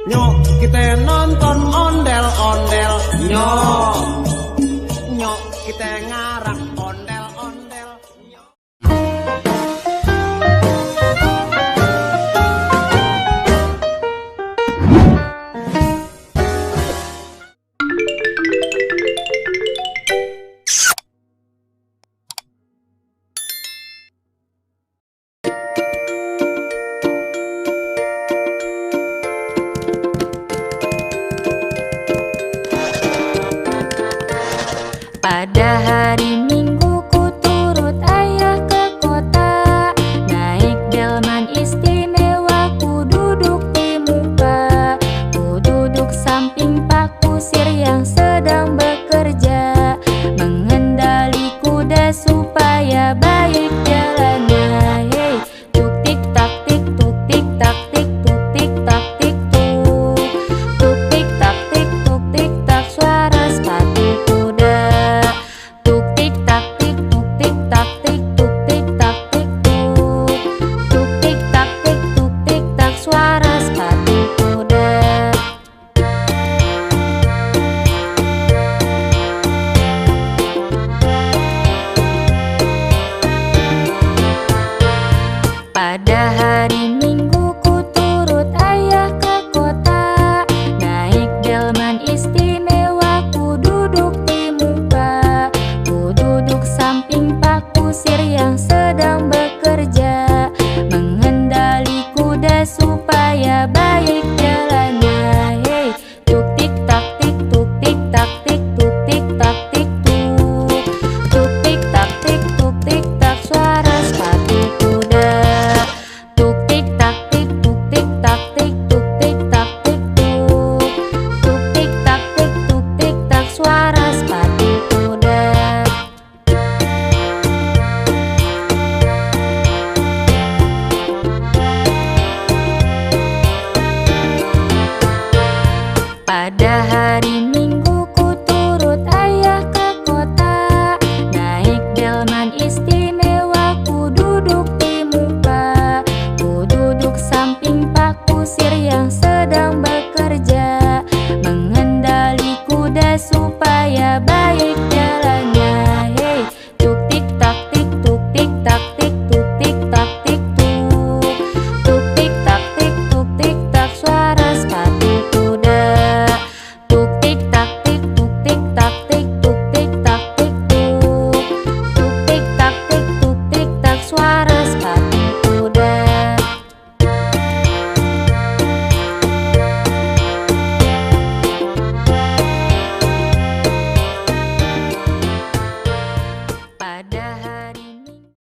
Nyok kita nonton ondel-ondel. Nyok nyok kita ngarang ondel-ondel. Pada hari Minggu ku turut ayah ke kota, naik delman istimewa, ku duduk di muka. Ku duduk samping Pak Kusir yang sedang bekerja, mengendali kuda supaya baik jalannya. Hey, tuk tik tak tik, tuk tik tak tik, tuk tik tak tik tuk. Tuk tik tak tik, tuk tik tak, suara sepatu kuda. Tuk tik tak tik, tuk tik tak tik, tuk tik tak tik tuk. Tuk tik tak tik, tuk tik tak, suara sepatu kuda. Pada hari Minggu ku turut ayah ke kota, naik delman istimewa, ku duduk di muka. Ku duduk samping Pak Kusir yang sedang bekerja, mengendali kuda supaya baik jalannya. Hey, tuk tik tak tik, tuk tik tak tik, tuk tik tak tik tuk. Tuk tik tak tik, tuk tik tak, suara sepatu kuda. Tuk tik tak tik, tuk tik tak tik, tuk tik tak tik tuk. Tuk tik tak tik, tuk tik tak, suara sepatu kuda. Pada hari